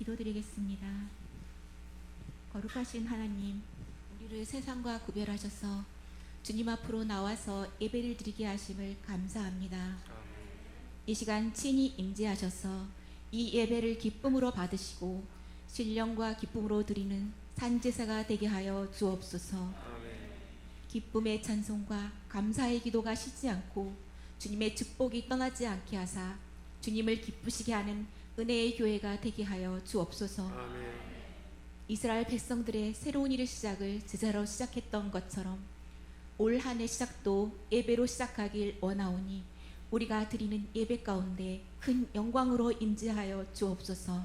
기도드리겠습니다. 거룩하신 하나님, 우리를 세상과 구별하셔서 주님 앞으로 나와서 예배를 드리게 하심을 감사합니다. 이 시간 친히 임재하셔서 이 예배를 기쁨으로 받으시고 신령과 기쁨으로 드리는 산제사가 되게 하여 주옵소서. 기쁨의 찬송과 감사의 기도가 쉬지 않고 주님의 축복이 떠나지 않게 하사 주님을 기쁘시게 하는 은혜의 교회가 되게 하여 주옵소서. 이스라엘 백성들의 새로운 일의 시작을 제사로 시작했던 것처럼 올 한 해 시작도 예배로 시작하길 원하오니 우리가 드리는 예배 가운데 큰 영광으로 임재하여 주옵소서.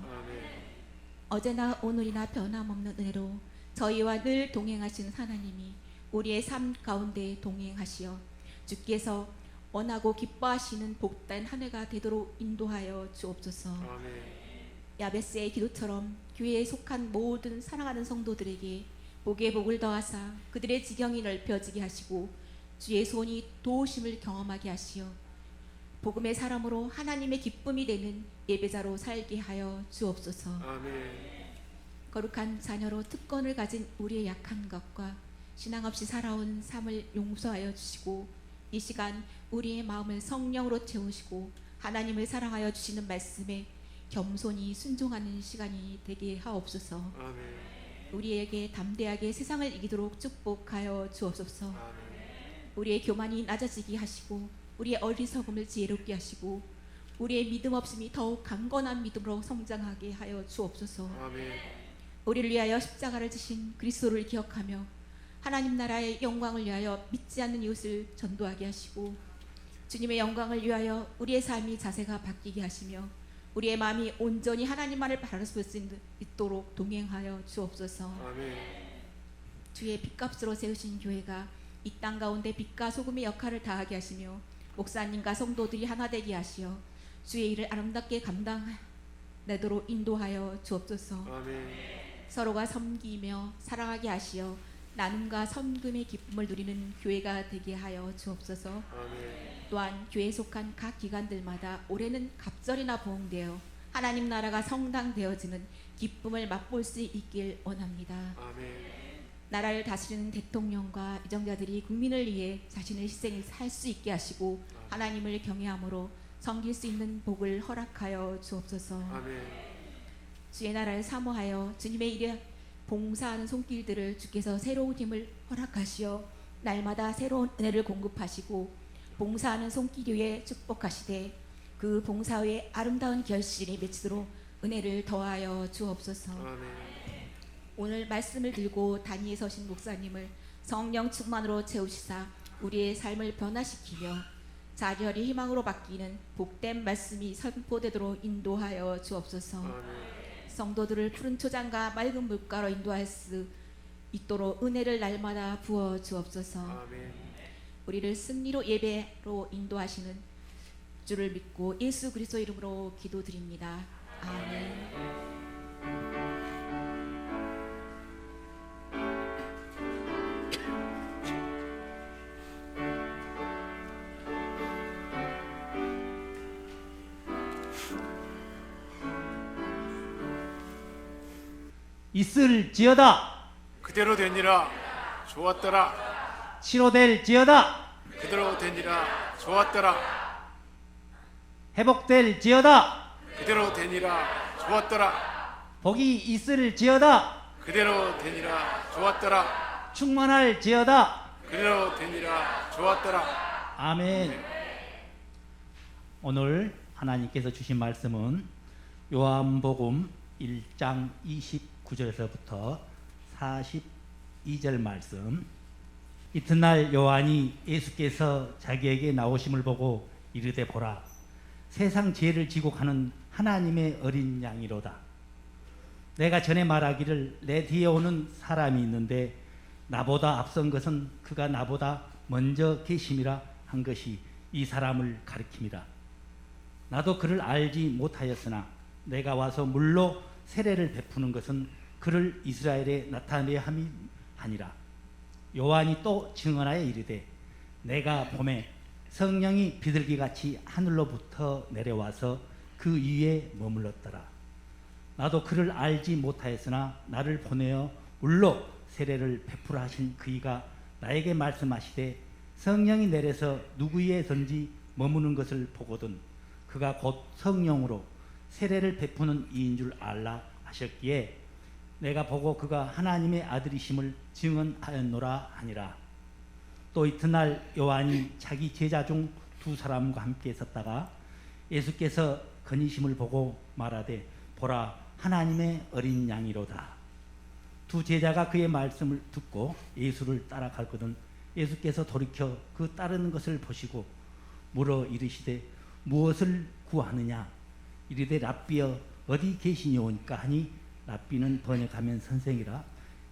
어제나 오늘이나 변함없는 은혜로 저희와 늘 동행하시는 하나님이 우리의 삶 가운데 동행하시어 주께서 원하고 기뻐하시는 복된 한 해가 되도록 인도하여 주옵소서. 야베스의 기도처럼 교회에 속한 모든 사랑하는 성도들에게 복에 복을 더하사 그들의 지경이 넓혀지게 하시고 주의 손이 도우심을 경험하게 하시어 복음의 사람으로 하나님의 기쁨이 되는 예배자로 살게 하여 주옵소서. 거룩한 자녀로 특권을 가진 우리의 약한 것과 신앙 없이 살아온 삶을 용서하여 주시고 이 시간 우리의 마음을 성령으로 채우시고 하나님을 사랑하여 주시는 말씀에 겸손히 순종하는 시간이 되게 하옵소서. 우리에게 담대하게 세상을 이기도록 축복하여 주옵소서. 우리의 교만이 낮아지게 하시고 우리의 어리석음을 지혜롭게 하시고 우리의 믿음 없음이 더욱 강건한 믿음으로 성장하게 하여 주옵소서. 우리를 위하여 십자가를 지신 그리스도를 기억하며 하나님 나라의 영광을 위하여 믿지 않는 이웃을 전도하게 하시고 주님의 영광을 위하여 우리의 삶이 자세가 바뀌게 하시며 우리의 마음이 온전히 하나님만을 바라볼 수 있도록 동행하여 주옵소서. 주의 빚값으로 세우신 교회가 이 땅 가운데 빛과 소금의 역할을 다하게 하시며 목사님과 성도들이 하나 되게 하시어 주의 일을 아름답게 감당하도록 인도하여 주옵소서. 서로가 섬기며 사랑하게 하시어 나눔과 섬김의 기쁨을 누리는 교회가 되게 하여 주옵소서. 또한 교회에 속한 각 기관들마다 올해는 갑절이나 부흥되어 하나님 나라가 성당되어지는 기쁨을 맛볼 수 있길 원합니다. 나라를 다스리는 대통령과 위정자들이 국민을 위해 자신의 희생을 살 수 있게 하시고 하나님을 경외함으로 섬길 수 있는 복을 허락하여 주옵소서. 주의 나라를 사모하여 주님의 일에 봉사하는 손길들을 주께서 새로운 힘을 허락하시어 날마다 새로운 은혜를 공급하시고 봉사하는 손길 위에 축복하시되 그 봉사 위에 아름다운 결실이 맺히도록 은혜를 더하여 주옵소서. 오늘 말씀을 들고 단위에 서신 목사님을 성령 충만으로 채우시사 우리의 삶을 변화시키며 자결이 희망으로 바뀌는 복된 말씀이 선포되도록 인도하여 주옵소서. 성도들을 푸른 초장과 맑은 물가로 인도할 수 있도록 은혜를 날마다 부어 주옵소서. 우리를 승리로 예배로 인도하시는 주를 믿고 예수 그리스도 이름으로 기도드립니다. 아멘. 있을지어다. 그대로 되니라. 좋았더라. 치료될지어다. 그대로 되니라. 좋았더라. 회복될지어다. 그대로 되니라. 좋았더라. 복이 있을지어다. 그대로 되니라. 좋았더라. 충만할지어다. 그대로 되니라. 좋았더라. 아멘. 오늘 하나님께서 주신 말씀은 요한복음 1장 29절에서부터 42절 말씀. 이튿날 요한이 예수께서 자기에게 나오심을 보고 이르되 보라, 세상 죄를 지고 가는 하나님의 어린 양이로다. 내가 전에 말하기를 내 뒤에 오는 사람이 있는데 나보다 앞선 것은 그가 나보다 먼저 계심이라 한 것이 이 사람을 가리킵니다. 나도 그를 알지 못하였으나 내가 와서 물로 세례를 베푸는 것은 그를 이스라엘에 나타내야 함이 아니라. 요한이 또 증언하여 이르되 내가 봄에 성령이 비둘기같이 하늘로부터 내려와서 그 위에 머물렀더라. 나도 그를 알지 못하였으나 나를 보내어 물로 세례를 베풀어 하신 그이가 나에게 말씀하시되 성령이 내려서 누구에든지 머무는 것을 보거든 그가 곧 성령으로 세례를 베푸는 이인 줄 알라 하셨기에 내가 보고 그가 하나님의 아들이심을 증언하였노라 하니라. 또 이튿날 요한이 자기 제자 중 두 사람과 함께 있었다가 예수께서 거니심을 보고 말하되 보라 하나님의 어린 양이로다. 두 제자가 그의 말씀을 듣고 예수를 따라가거든 예수께서 돌이켜 그 따르는 것을 보시고 물어 이르시되 무엇을 구하느냐 이르되 랍비여 어디 계시니오니까 하니 랍비는 번역하면 선생이라.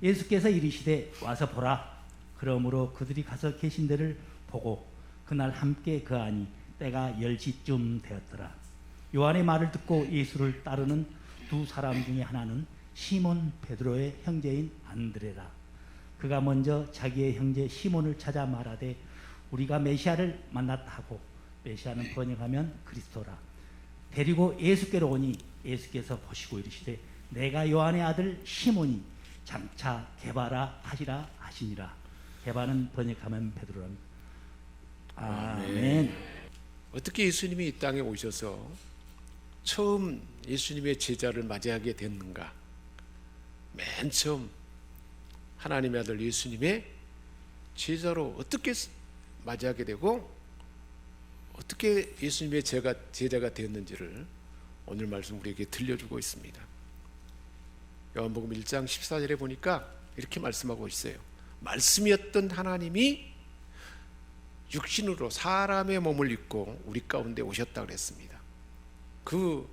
예수께서 이르시되 와서 보라. 그러므로 그들이 가서 계신 데를 보고 그날 함께 거하니 때가 10시쯤 되었더라. 요한의 말을 듣고 예수를 따르는 두 사람 중에 하나는 시몬 베드로의 형제인 안드레라. 그가 먼저 자기의 형제 시몬을 찾아 말하되 우리가 메시아를 만났다 하고 메시아는 번역하면 그리스도라. 데리고 예수께로 오니 예수께서 보시고 이르시되 내가 요한의 아들 시몬이 장차 게바라 하시라 하시니라. 게바는 번역하면 베드로랍니다. 아멘. 어떻게 예수님이 이 땅에 오셔서 처음 예수님의 제자를 맞이하게 됐는가? 맨 처음 하나님의 아들 예수님의 제자로 어떻게 맞이하게 되고 어떻게 예수님의 제자가 되었는지를 오늘 말씀 우리에게 들려주고 있습니다. 요한복음 1장 14절에 보니까 이렇게 말씀하고 있어요. 말씀이었던 하나님이 육신으로 사람의 몸을 입고 우리 가운데 오셨다고 그랬습니다. 그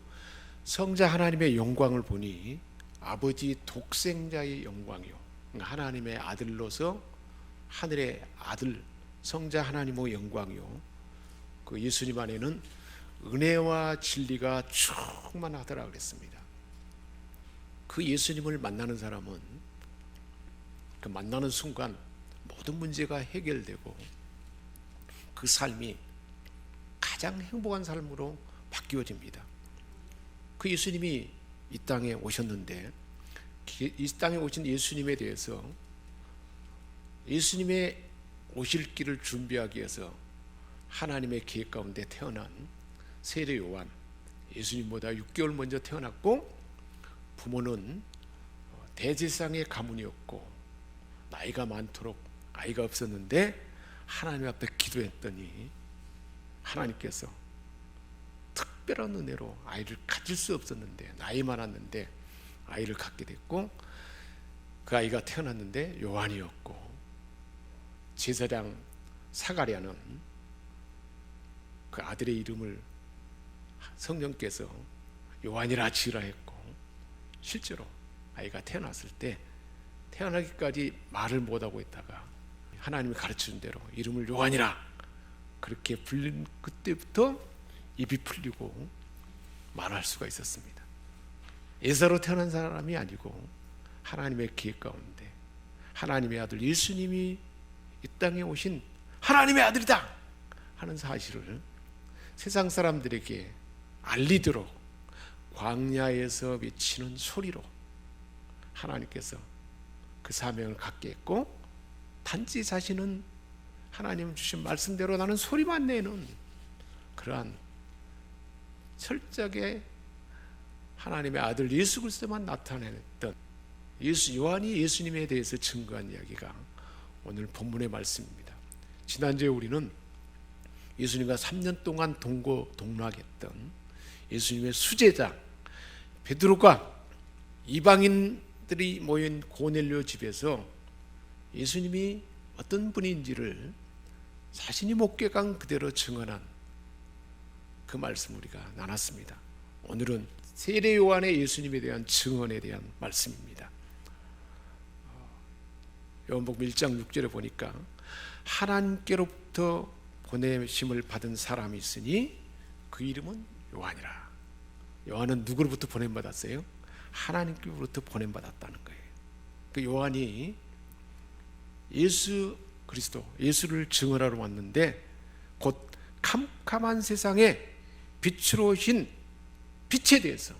성자 하나님의 영광을 보니 아버지 독생자의 영광이요, 하나님의 아들로서 하늘의 아들 성자 하나님의 영광이요, 그 예수님 안에는 은혜와 진리가 충만하더라 그랬습니다. 그 예수님을 만나는 사람은 그 만나는 순간 모든 문제가 해결되고 그 삶이 가장 행복한 삶으로 바뀌어집니다. 그 예수님이 이 땅에 오셨는데 이 땅에 오신 예수님에 대해서 예수님의 오실 길을 준비하기 위해서 하나님의 계획 가운데 태어난 세례 요한, 예수님보다 6개월 먼저 태어났고 부모는 대제사장의 가문이었고 나이가 많도록 아이가 없었는데 하나님 앞에 기도했더니 하나님께서 특별한 은혜로 아이를 가질 수 없었는데 나이 많았는데 아이를 갖게 됐고 그 아이가 태어났는데 요한이었고 제사장 사가랴는 그 아들의 이름을 성령께서 요한이라 지으라 했고 실제로 아이가 태어났을 때 태어나기까지 말을 못하고 있다가 하나님이 가르치는 대로 이름을 요한이라 그렇게 불린 그때부터 입이 풀리고 말할 수가 있었습니다. 예사로 태어난 사람이 아니고 하나님의 계획 가운데 하나님의 아들 예수님이 이 땅에 오신 하나님의 아들이다 하는 사실을 세상 사람들에게 알리도록 광야에서 외치는 소리로 하나님께서 그 사명을 갖게 했고 단지 자신은 하나님 주신 말씀대로 나는 소리만 내는 그러한 철저하게 하나님의 아들 예수 그리스도만 나타냈던 요한이 예수님에 대해서 증거한 이야기가 오늘 본문의 말씀입니다. 지난주에 우리는 예수님과 3년 동안 동거동락했던 예수님의 수제자 베드로가 이방인들이 모인 고넬료 집에서 예수님이 어떤 분인지를 자신이 목격한 그대로 증언한 그 말씀 우리가 나눴습니다. 오늘은 세례 요한의 예수님에 대한 증언에 대한 말씀입니다. 요한복음 1장 6절에 보니까 하나님께로부터 보내심을 받은 사람이 있으니 그 이름은 요한이라. 요한은 누구로부터 보냄받았어요? 하나님께로부터 보냄받았다는 거예요. 그 요한이 예수 그리스도, 예수를 증언하러 왔는데 곧 캄캄한 세상에 빛으로 오신 빛에 대해서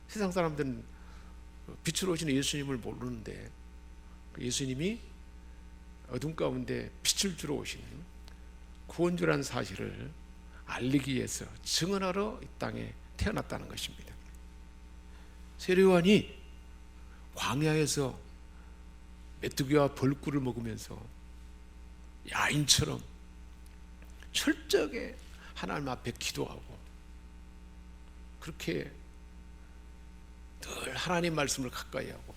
세상 사람들은 빛으로 오시는 예수님을 모르는데 그 예수님이 어둠 가운데 빛을 주러 오신 구원주라는 사실을 알리기 위해서 증언하러 이 땅에 태어났다는 것입니다. 세례요한이 광야에서 메뚜기와 벌꿀을 먹으면서 야인처럼 철저하게 하나님 앞에 기도하고 그렇게 늘 하나님 말씀을 가까이 하고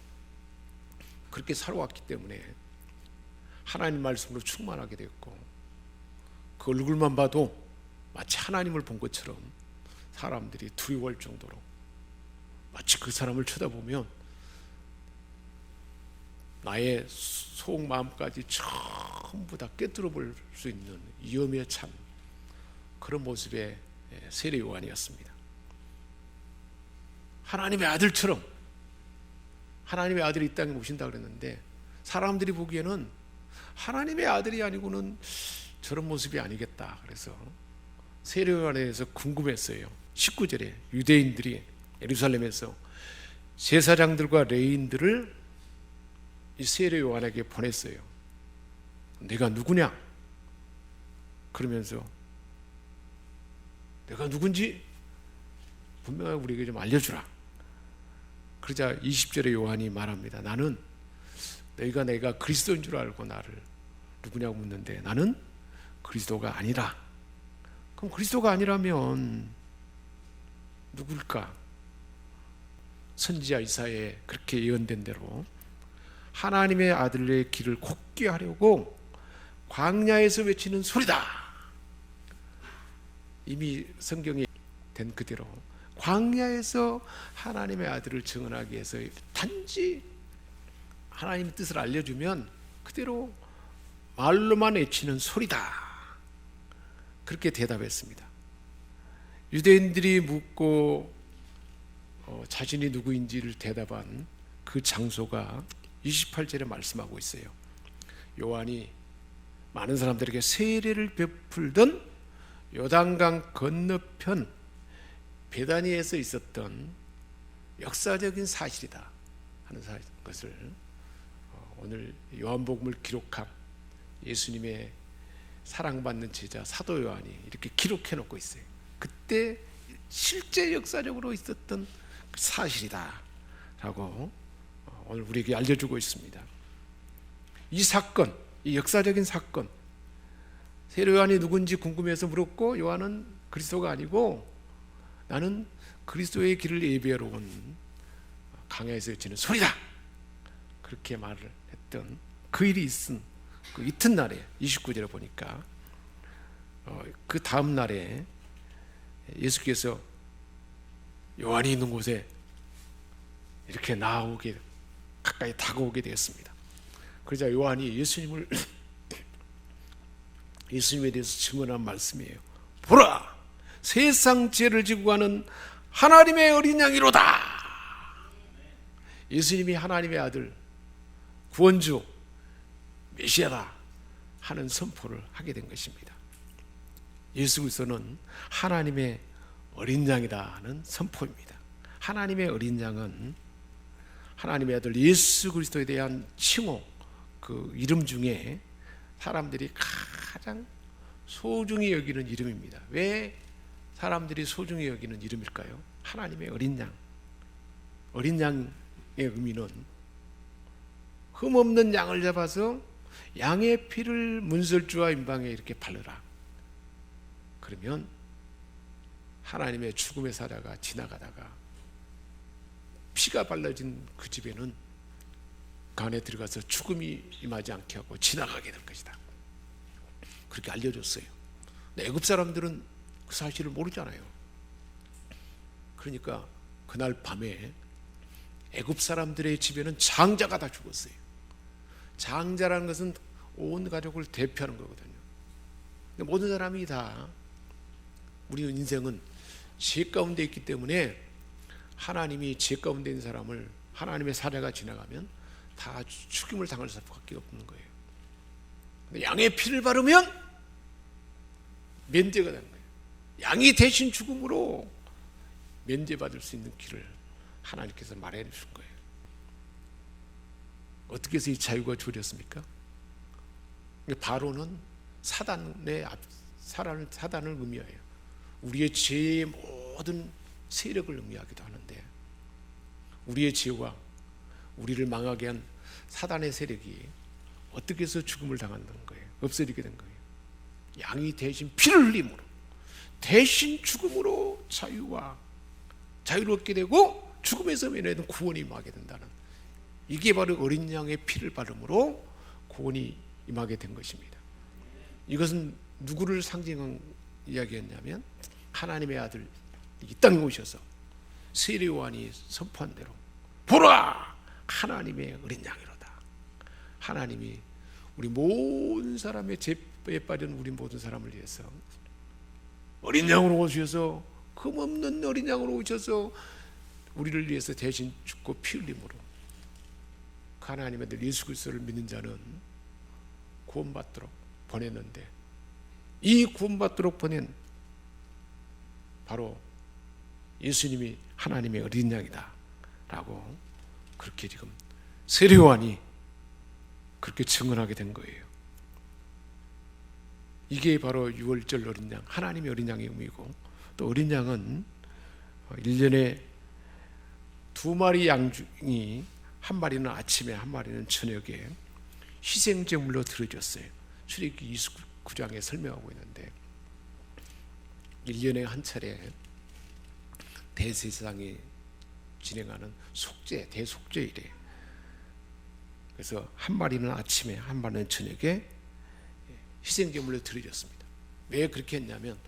그렇게 살아왔기 때문에 하나님 말씀으로 충만하게 됐고 그 얼굴만 봐도 마치 하나님을 본 것처럼 사람들이 두려워할 정도로 마치 그 사람을 쳐다보면 나의 속마음까지 전부 다 꿰뚫어 볼 수 있는 위험에 찬 그런 모습의 세례 요한이었습니다. 하나님의 아들처럼 하나님의 아들이 이 땅에 오신다 그랬는데 사람들이 보기에는 하나님의 아들이 아니고는 저런 모습이 아니겠다. 그래서 세례 요한에 대해서 궁금했어요. 19절에 유대인들이 예루살렘에서 제사장들과 레위인들을 이 세례 요한에게 보냈어요. 내가 누구냐? 그러면서 내가 누군지 분명하게 우리에게 좀 알려주라. 그러자 20절에 요한이 말합니다. 나는 너희가 내가 그리스도인 줄 알고 나를 누구냐고 묻는데 나는 그리스도가 아니라. 그럼 그리스도가 아니라면 누굴까? 선지자 이사야에 그렇게 예언된 대로 하나님의 아들의 길을 곱게 하려고 광야에서 외치는 소리다. 이미 성경에 된 그대로 광야에서 하나님의 아들을 증언하기 위해서 단지 하나님의 뜻을 알려주면 그대로 말로만 외치는 소리다. 그렇게 대답했습니다. 유대인들이 묻고 자신이 누구인지를 대답한 그 장소가 28절에 말씀하고 있어요. 요한이 많은 사람들에게 세례를 베풀던 요단강 건너편 베다니에서 있었던 역사적인 사실이다 하는 것을 오늘 요한복음을 기록한 예수님의 사랑받는 제자 사도 요한이 이렇게 기록해 놓고 있어요. 그때 실제 역사적으로 있었던 그 사실이다 라고 오늘 우리에게 알려주고 있습니다. 이 사건, 이 역사적인 사건, 세례 요한이 누군지 궁금해서 물었고 요한은 그리스도가 아니고 나는 그리스도의 길을 예배하러 온 광야에서 외치는 소리다. 그렇게 말을 했던 그 일이 있은 그 이튿날에 29절에 보니까 그 다음 날에 예수께서 요한이 있는 곳에 이렇게 나오게 가까이 다가오게 되었습니다. 그러자 요한이 예수님에 대해서 증언한 말씀이에요. 보라, 세상 죄를 지고 가는 하나님의 어린 양이로다. 예수님이 하나님의 아들, 구원주, 메시아다 하는 선포를 하게 된 것입니다. 예수 그리스도는 하나님의 어린 양이라는 선포입니다. 하나님의 어린 양은 하나님의 아들 예수 그리스도에 대한 칭호, 그 이름 중에 사람들이 가장 소중히 여기는 이름입니다. 왜 사람들이 소중히 여기는 이름일까요? 하나님의 어린 양. 어린 양의 의미는 흠없는 양을 잡아서 양의 피를 문설주와 임방에 이렇게 바르라. 그러면 하나님의 죽음의 사자가 지나가다가 피가 발라진 그 집에는 그 안에 들어가서 죽음이 임하지 않게 하고 지나가게 될 것이다. 그렇게 알려줬어요. 근데 애굽 사람들은 그 사실을 모르잖아요. 그러니까 그날 밤에 애굽 사람들의 집에는 장자가 다 죽었어요. 장자라는 것은 온 가족을 대표하는 거거든요. 근데 모든 사람이 다 우리 인생은 죄 가운데 있기 때문에 하나님이 죄 가운데 있는 사람을 하나님의 사자가 지나가면 다 죽임을 당할 수밖에 없는 거예요. 근데 양의 피를 바르면 면제가 되는 거예요. 양이 대신 죽음으로 면제받을 수 있는 길을 하나님께서 말해 주신 거예요. 어떻게 해서 이 자유가 주어졌습니까? 바로는 사단을 의미해요. 우리의 죄의 모든 세력을 의미하기도 하는데, 우리의 죄와 우리를 망하게 한 사단의 세력이 어떻게 해서 죽음을 당하는 거예요? 없어지게 된 거예요. 양이 대신 피를 흘림으로, 대신 죽음으로 자유를 얻게 되고 죽음에서 면하는 구원이 임하게 된다는, 이게 바로 어린 양의 피를 바름으로 구원이 임하게 된 것입니다. 이것은 누구를 상징한 이야기였냐면, 하나님의 아들 이 땅에 오셔서 세례 요한이 선포한 대로 보라 하나님의 어린 양이로다. 하나님이 우리 모든 사람의 죄에 빠진 우리 모든 사람을 위해서 어린 양으로 오셔서, 흠없는 어린 양으로 오셔서 우리를 위해서 대신 죽고 피 흘림으로 하나님의 아들 예수 그리스도를 믿는 자는 구원받도록 보냈는데, 이 구원받도록 보낸 바로 예수님이 하나님의 어린 양이다 라고 그렇게 지금 세례 요한이 그렇게 증언하게 된 거예요. 이게 바로 유월절 어린 양, 하나님의 어린 양의 의미고, 또 어린 양은 1년에 2마리 양 중에 한 마리는 아침에 한 마리는 저녁에 희생제물로 드려졌어요. 출애굽기 29장에 설명하고 있는데, 1년에 한 차례 대제사장이 진행하는 속죄, 대속죄일에, 그래서 한 마리는 아침에 한 마리는 저녁에 희생제물로 드려졌습니다. 왜 그렇게 했냐면,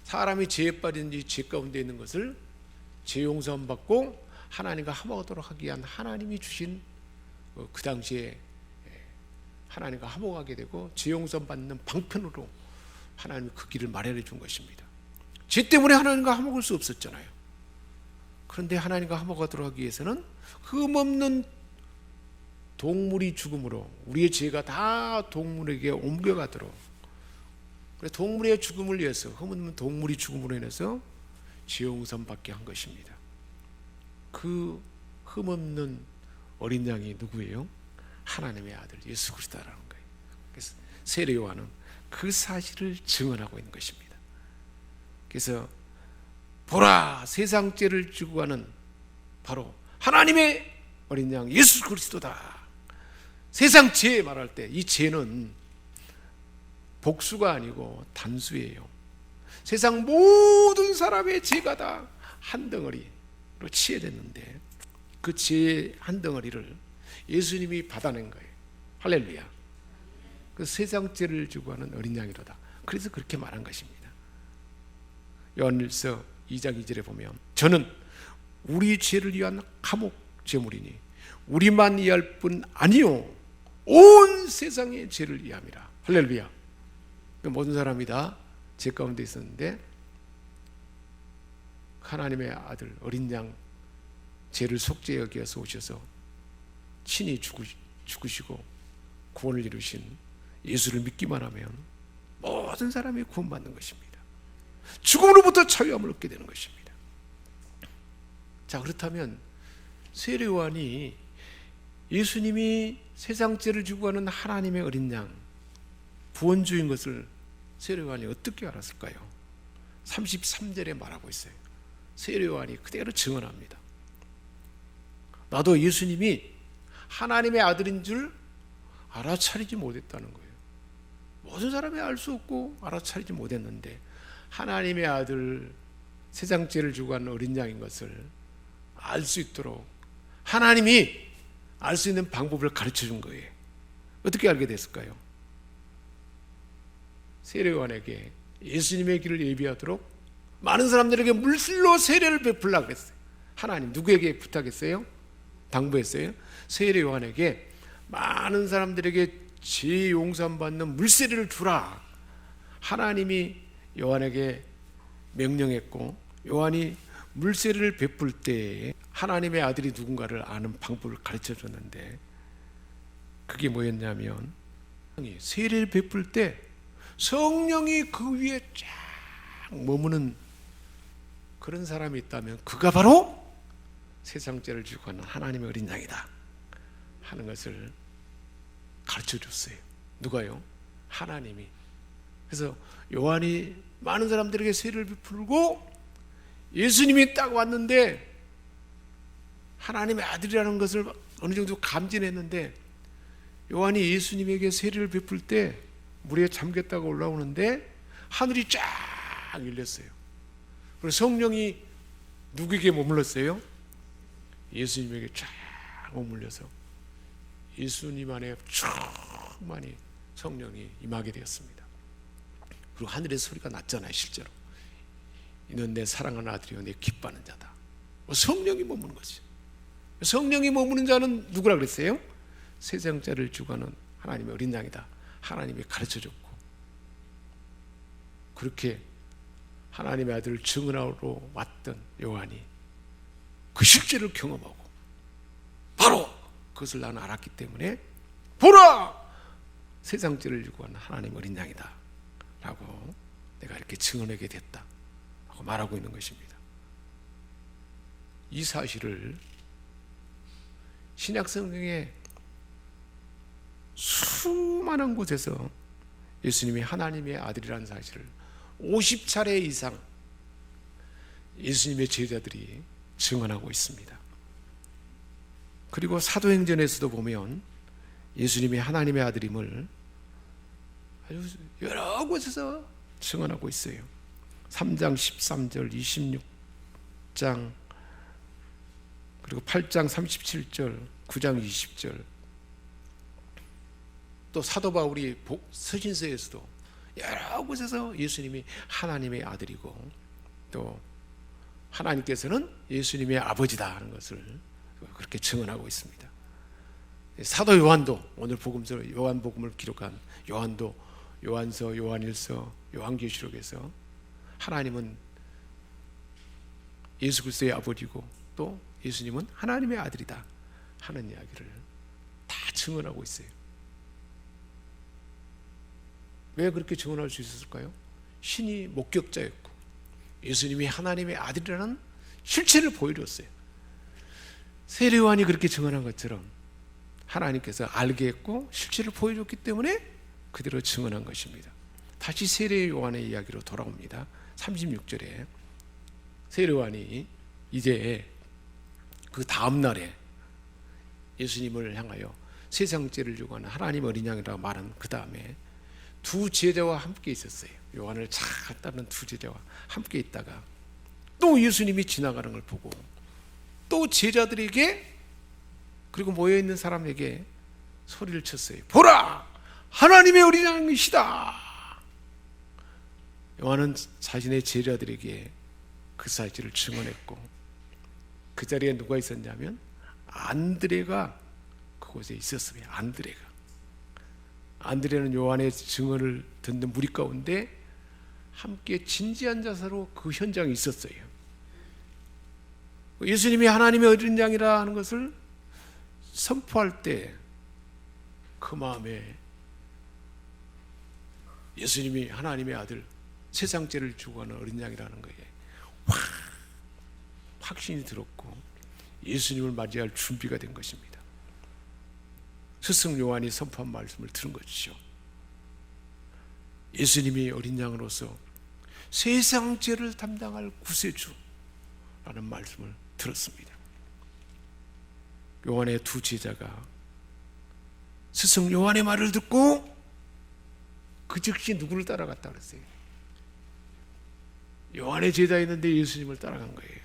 사람이 죄에 빠진 이 죄 가운데 있는 것을 죄 용서함 받고 하나님과 화목하도록 하기 위한 하나님이 주신 그 당시에 하나님과 화목하게 되고 죄 용서 받는 방편으로 하나님이 그 길을 마련해 준 것입니다. 죄 때문에 하나님과 화목할 수 없었잖아요. 그런데 하나님과 화목하도록 하기 위해서는 흠없는 동물이 죽음으로 우리의 죄가 다 동물에게 옮겨가도록, 그래서 동물의 죽음을 위해서, 흠없는 동물이 죽음으로 인해서 죄 용서 받게 한 것입니다. 그 흠없는 어린 양이 누구예요? 하나님의 아들 예수 그리스도라는 거예요. 그래서 세례 요한은 그 사실을 증언하고 있는 것입니다. 그래서 보라 세상 죄를 지고 가는 바로 하나님의 어린 양 예수 그리스도다. 세상 죄 말할 때 이 죄는 복수가 아니고 단수예요. 세상 모든 사람의 죄가 다 한 덩어리로 치해졌는데, 그 죄의 한 덩어리를 예수님이 받아낸 거예요. 할렐루야. 그 세상 죄를 지고 가는 어린 양이로다. 그래서 그렇게 말한 것입니다. 요한일서 2장 2절에 보면, 저는 우리 죄를 위한 감옥 제물이니 우리만 이해할 뿐 아니요 온 세상의 죄를 이해함이라. 할렐루야. 모든 사람이 다 죄 가운데 있었는데, 하나님의 아들 어린 양 죄를 속죄하기 위해서 오셔서 친히 죽으시고 구원을 이루신 예수를 믿기만 하면 모든 사람이 구원받는 것입니다. 죽음으로부터 자유함을 얻게 되는 것입니다. 자, 그렇다면 세례 요한이 예수님이 세상 죄를 지고 가는 하나님의 어린 양 구원주인 것을 세례 요한이 어떻게 알았을까요? 33절에 말하고 있어요. 세례 요한이 그대로 증언합니다. 나도 예수님이 하나님의 아들인 줄 알아차리지 못했다는 거예요. 모든 사람이 알 수 없고 알아차리지 못했는데, 하나님의 아들, 세상 죄를 지고 가는 어린 양인 것을 알 수 있도록 하나님이 알 수 있는 방법을 가르쳐 준 거예요. 어떻게 알게 됐을까요? 세례 요한에게 예수님의 길을 예비하도록 많은 사람들에게 물질로 세례를 베풀라고 했어요. 하나님 누구에게 부탁했어요? 당부했어요? 세례 요한에게 많은 사람들에게 죄 용서함 받는 물세례를 주라. 하나님이 요한에게 명령했고, 요한이 물세례를 베풀 때 하나님의 아들이 누군가를 아는 방법을 가르쳐 줬는데, 그게 뭐였냐면, 세례를 베풀 때 성령이 그 위에 쫙 머무는 그런 사람이 있다면 그가 바로 세상죄를 지고 가는 하나님의 어린 양이다 하는 것을 가르쳐 줬어요. 누가요? 하나님이. 그래서 요한이 많은 사람들에게 세례를 베풀고 예수님이 딱 왔는데 하나님의 아들이라는 것을 어느 정도 감지했는데, 요한이 예수님에게 세례를 베풀 때 물에 잠겼다가 올라오는데 하늘이 쫙 열렸어요. 그리고 성령이 누구에게 머물렀어요? 예수님에게 쫙 머물려서 예수님 안에 충만히 성령이 임하게 되었습니다. 그리고 하늘의 소리가 났잖아요. 실제로 이는 내 사랑하는 아들이요 내 기뻐하는 자다. 성령이 머무는 거지. 성령이 머무는 자는 누구라 그랬어요? 세상자를 주관하는 하나님의 어린 양이다. 하나님이 가르쳐줬고, 그렇게 하나님의 아들을 증언하러 왔던 요한이 그 실제를 경험하고 바로 그것을 나는 알았기 때문에 보라! 세상죄를 주관하는 하나님의 어린 양이다 라고 내가 이렇게 증언하게 됐다 라고 말하고 있는 것입니다. 이 사실을 신약 성경에 수많은 곳에서 예수님이 하나님의 아들이라는 사실을 50차례 이상 예수님의 제자들이 증언하고 있습니다. 그리고 사도행전에서도 보면 예수님이 하나님의 아들임을 아주 여러 곳에서 증언하고 있어요. 3장 13절, 26장, 그리고 8장 37절, 9장 20절, 또 사도 바울이 서신서에서도 여러 곳에서 예수님이 하나님의 아들이고 또 하나님께서는 예수님의 아버지다 하는 것을 그렇게 증언하고 있습니다. 사도 요한도, 오늘 복음서 요한복음을 기록한 요한도 요한서, 요한일서, 요한계시록에서 하나님은 예수 그리스도의 아버지고 또 예수님은 하나님의 아들이다 하는 이야기를 다 증언하고 있어요. 왜 그렇게 증언할 수 있었을까요? 신이 목격자였고 예수님이 하나님의 아들이라는 실체를 보여줬어요. 세례요한이 그렇게 증언한 것처럼 하나님께서 알게 했고 실체를 보여줬기 때문에 그대로 증언한 것입니다. 다시 세례요한의 이야기로 돌아옵니다. 36절에 세례요한이 이제 그 다음 날에 예수님을 향하여 세상죄를 주고 하는 하나님 어린 양이라고 말한 그 다음에 두 제자와 함께 있었어요. 요한을 잘 따르는 두 제자와 함께 있다가 또 예수님이 지나가는 걸 보고 또 제자들에게 그리고 모여있는 사람에게 소리를 쳤어요. 보라! 하나님의 어린 양이시다! 요한은 자신의 제자들에게 그 사실을 증언했고 그 자리에 누가 있었냐면 안드레가 그곳에 있었어요. 안드레는 요한의 증언을 듣는 무리 가운데 함께 진지한 자세로 그 현장에 있었어요. 예수님이 하나님의 어린 양이라 하는 것을 선포할 때 그 마음에 예수님이 하나님의 아들, 세상죄를 주고 가는 어린 양이라는 거에 확신이 들었고 예수님을 맞이할 준비가 된 것입니다. 스승 요한이 선포한 말씀을 들은 것이죠. 예수님이 어린 양으로서 세상 죄를 담당할 구세주라는 말씀을 들었습니다. 요한의 두 제자가 스승 요한의 말을 듣고 그 즉시 누구를 따라갔다 그랬어요? 요한의 제자였는데 예수님을 따라간 거예요.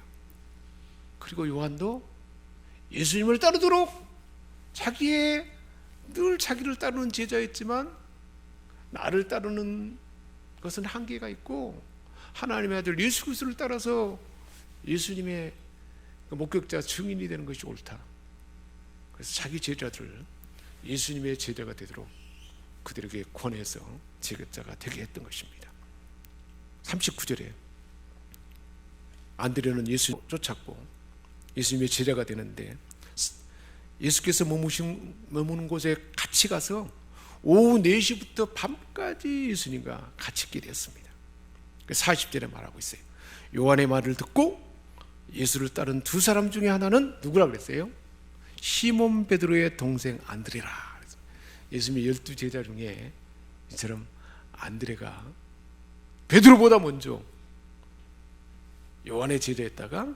그리고 요한도 예수님을 따르도록 늘 자기를 따르는 제자였지만 나를 따르는 것은 한계가 있고 하나님의 아들 예수 그리스도를 따라서 예수님의 목격자 증인이 되는 것이 옳다. 그래서 자기 제자들 예수님의 제자가 되도록 그들에게 권해서 제자가 되게 했던 것입니다. 39절에 안드레는 예수 쫓았고 예수님의 제자가 되는데 예수께서 머무는 곳에 같이 가서 오후 4시부터 밤까지 예수님과 같이 있게 되었습니다. 40절에 말하고 있어요. 요한의 말을 듣고 예수를 따른 두 사람 중에 하나는 누구라 그랬어요? 시몬 베드로의 동생 안드레라. 예수님의 12제자 중에 이처럼 안드레가 베드로보다 먼저 요한의 제자였다가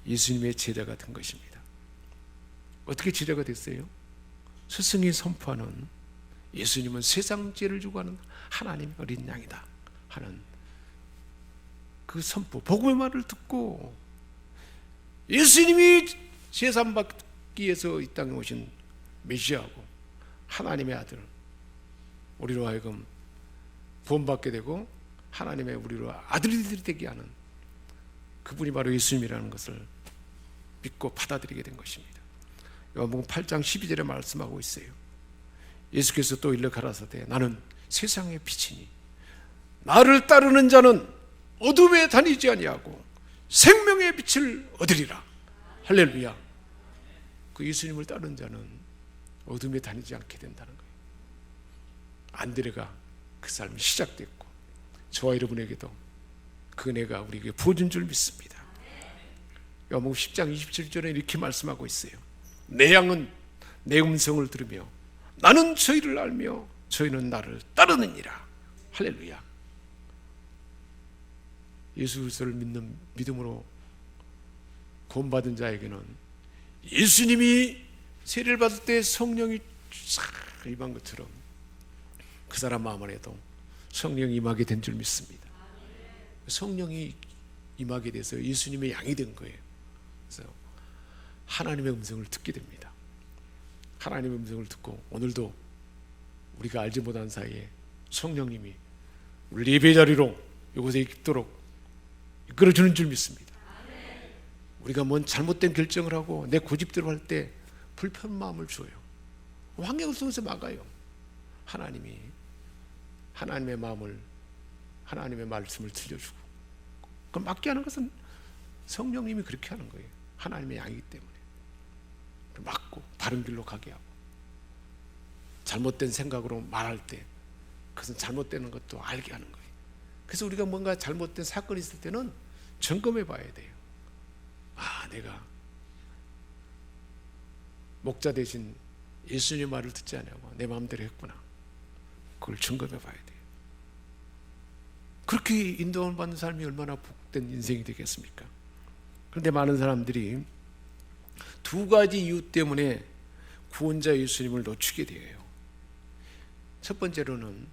예수님의 제자가 된 것입니다. 어떻게 제자가 됐어요? 스승이 선포하는 예수님은 세상 죄를 주고 하는 하나님의 어린 양이다 하는 그 선포, 복음의 말을 듣고 예수님이 세상받기 위해서 이 땅에 오신 메시아고 하나님의 아들, 우리로 하여금 구원받게 되고 하나님의 우리로 아들들이 되게 하는 그분이 바로 예수님이라는 것을 믿고 받아들이게 된 것입니다. 요한복음 8장 12절에 말씀하고 있어요. 예수께서 또 일러 가라사대 나는 세상의 빛이니 나를 따르는 자는 어둠에 다니지 아니하고 생명의 빛을 얻으리라. 할렐루야. 그 예수님을 따르는 자는 어둠에 다니지 않게 된다는 거예요. 안드레가 그 삶이 시작됐고 저와 여러분에게도 그 은혜가 우리에게 부어진 줄 믿습니다. 요한복음 10장 27절에 이렇게 말씀하고 있어요. 내 양은 내 음성을 들으며 나는 저희를 알며 저희는 나를 따르느니라. 할렐루야. 예수 그리스도를 믿는 믿음으로 구원받은 자에게는 예수님이 세례를 받을 때 성령이 싹 임한 것처럼 그 사람 마음 안에도 성령이 임하게 된 줄 믿습니다. 성령이 임하게 돼서 예수님의 양이 된 거예요. 그래서 하나님의 음성을 듣게 됩니다. 하나님의 음성을 듣고 오늘도 우리가 알지 못한 사이에 성령님이 우리 예배 자리로 이곳에 있도록 이끌어주는 줄 믿습니다. 우리가 뭔 잘못된 결정을 하고 내 고집대로 할 때 불편한 마음을 줘요. 환경 속에서 막아요. 하나님이 하나님의 마음을, 하나님의 말씀을 들려주고, 그럼 막게 하는 것은 성령님이 그렇게 하는 거예요. 하나님의 양이기 때문에 막고 바른 길로 가게 하고, 잘못된 생각으로 말할 때 그것은 잘못되는 것도 알게 하는 거예요. 그래서 우리가 뭔가 잘못된 사건이 있을 때는 점검해 봐야 돼요. 아, 내가 목자 대신 예수님 말을 듣지 않냐고 내 마음대로 했구나. 그걸 점검해 봐야 돼요. 그렇게 인도를 받는 사람이 얼마나 복된 인생이 되겠습니까? 그런데 많은 사람들이 두 가지 이유 때문에 구원자 예수님을 놓치게 돼요. 첫 번째로는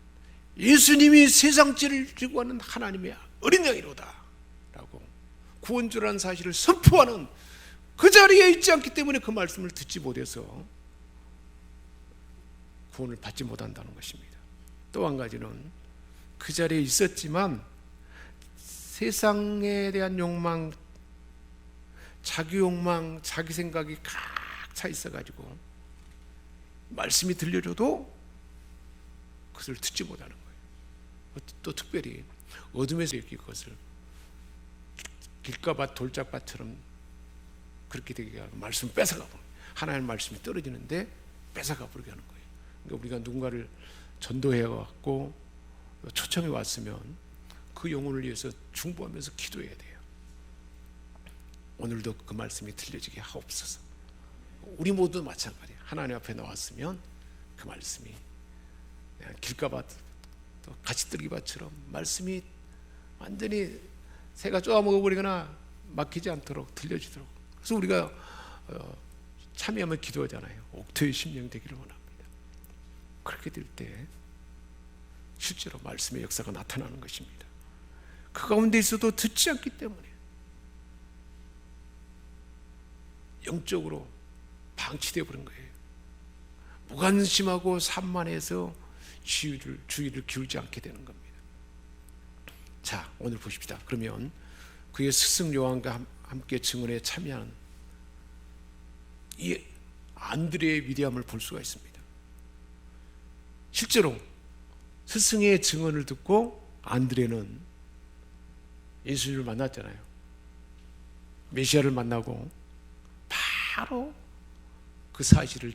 예수님이 세상 죄를 지고 하는 하나님의 어린 양이로다 라고 구원주라는 사실을 선포하는 그 자리에 있지 않기 때문에 그 말씀을 듣지 못해서 구원을 받지 못한다는 것입니다. 또 한 가지는 그 자리에 있었지만 세상에 대한 욕망, 자기 욕망, 자기 생각이 각 차 있어가지고 말씀이 들려줘도 그것을 듣지 못하는 거예요. 또 특별히 어둠에서 이렇게 그것을 길가밭, 돌짝밭처럼 그렇게 되게 하고 말씀을 뺏어가 버려요. 하나님의 말씀이 떨어지는데 뺏어가 버리게 하는 거예요. 그러니까 우리가 누군가를 전도해갖고 초청해 왔으면 그 영혼을 위해서 중보하면서 기도해야 돼요. 오늘도 그 말씀이 들려지게 하옵소서. 우리 모두 마찬가지예요. 하나님 앞에 나왔으면 그 말씀이 길가밭, 또 가시떨기밭처럼 말씀이 완전히 새가 쪼아 먹어버리거나 막히지 않도록 들려지도록. 그래서 우리가 참여하면 기도하잖아요. 옥토의 심령 되기를 원합니다. 그렇게 될 때 실제로 말씀의 역사가 나타나는 것입니다. 그 가운데 있어도 듣지 않기 때문에 영적으로 방치되어 버린 거예요. 무관심하고 산만해서 주의를 기울지 않게 되는 겁니다. 자, 오늘 보십시다. 그러면 그의 스승 요한과 함께 증언에 참여하는 이 안드레의 위대함을 볼 수가 있습니다. 실제로 스승의 증언을 듣고 안드레는 예수님을 만났잖아요. 메시아를 만나고 바로 그 사실을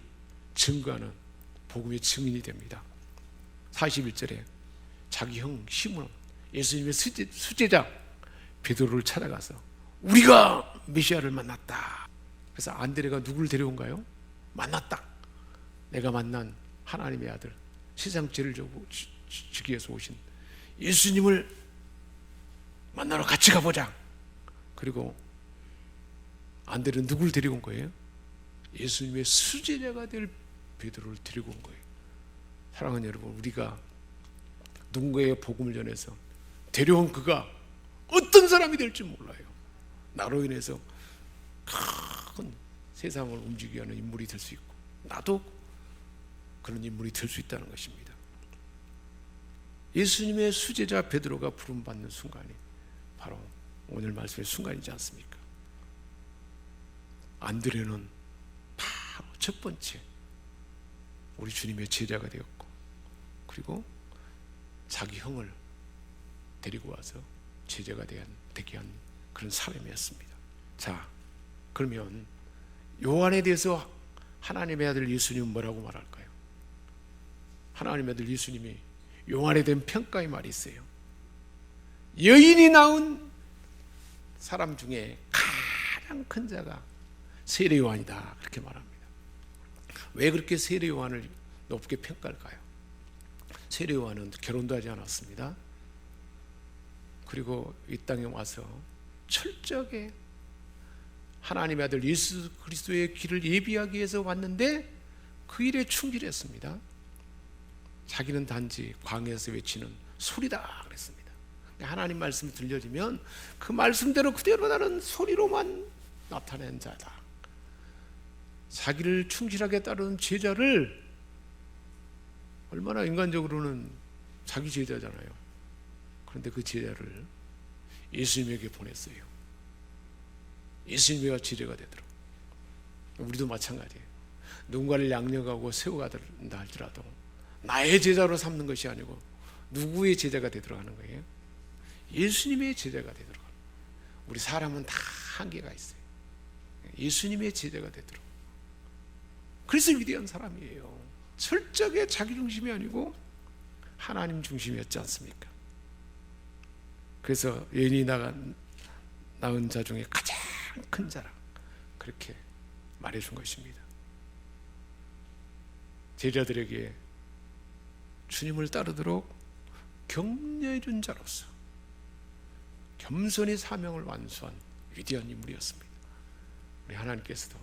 증거하는 복음의 증인이 됩니다. 41절에 자기 형 시몬, 예수님의 수제자 베드로를 찾아가서 우리가 메시아를 만났다. 그래서 안드레가 누구를 데려온가요? 만났다. 내가 만난 하나님의 아들, 세상 죄를 지기 위해서 오신 예수님을 만나러 같이 가보자. 그리고 안드레는 누구를 데리고 온 거예요? 예수님의 수제자가 될 베드로를 데리고 온 거예요. 사랑하는 여러분, 우리가 누군가의 복음을 전해서 데려온 그가 어떤 사람이 될지 몰라요. 나로 인해서 큰 세상을 움직이게 하는 인물이 될 수 있고, 나도 그런 인물이 될 수 있다는 것입니다. 예수님의 수제자 베드로가 부름받는 순간이 바로 오늘 말씀의 순간이지 않습니까? 안드레는 바로 첫 번째 우리 주님의 제자가 되었고, 그리고 자기 형을 데리고 와서 제자가 되게 한 그런 사람이었습니다. 자, 그러면 요한에 대해서 하나님의 아들 예수님은 뭐라고 말할까요? 하나님의 아들 예수님이 요한에 대한 평가의 말이 있어요. 여인이 낳은 사람 중에 가장 큰 자가 세례 요한이다, 그렇게 말합니다. 왜 그렇게 세례 요한을 높게 평가할까요? 세례 요한은 결혼도 하지 않았습니다. 그리고 이 땅에 와서 철저하게 하나님의 아들 예수 그리스도의 길을 예비하기 위해서 왔는데 그 일에 충실했습니다. 자기는 단지 광야에서 외치는 소리다 그랬습니다. 하나님 말씀이 들려지면 그 말씀대로 그대로 나는 소리로만 나타낸 자다. 자기를 충실하게 따르는 제자를, 얼마나 인간적으로는 자기 제자잖아요. 그런데 그 제자를 예수님에게 보냈어요. 예수님의 제자가 되도록. 우리도 마찬가지예요. 누군가를 양육하고 세워간다 할지라도 나의 제자로 삼는 것이 아니고 누구의 제자가 되도록 하는 거예요? 예수님의 제자가 되도록. 우리 사람은 다 한계가 있어요. 예수님의 제자가 되도록. 그래서 위대한 사람이에요. 철저하게 자기 중심이 아니고 하나님 중심이었지 않습니까? 그래서 여인이 낳은 자 중에 가장 큰 자라, 그렇게 말해준 것입니다. 제자들에게 주님을 따르도록 격려해 준 자로서 겸손히 사명을 완수한 위대한 인물이었습니다. 우리 하나님께서도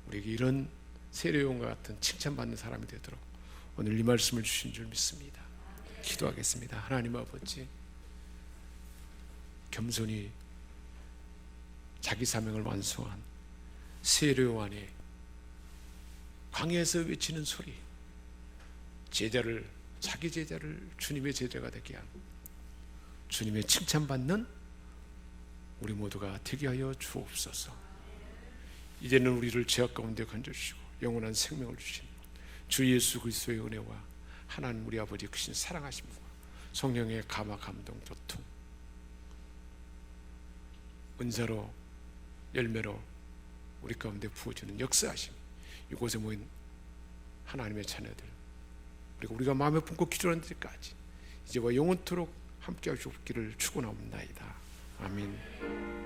우리에게 이런 세례요한과 같은 칭찬받는 사람이 되도록 오늘 이 말씀을 주신 줄 믿습니다. 기도하겠습니다. 하나님 아버지, 겸손히 자기 사명을 완수한 세례요한의 광야에서 외치는 소리, 자기 제자를 주님의 제자가 되게 한 주님의 칭찬받는 우리 모두가 되게 하여 주옵소서. 이제는 우리를 죄악 가운데 건져주시고 영원한 생명을 주신 주 예수 그리스도의 은혜와 하나님 우리 아버지 크신 사랑하심과 성령의 감화 감동 교통 은사로 열매로 우리 가운데 부어주는 역사하심, 이곳에 모인 하나님의 자녀들, 그리고 우리가 마음에 품고 기도하는 데까지 이제와 영원토록 함께 하시옵기를 축원하옵나이다. 아멘.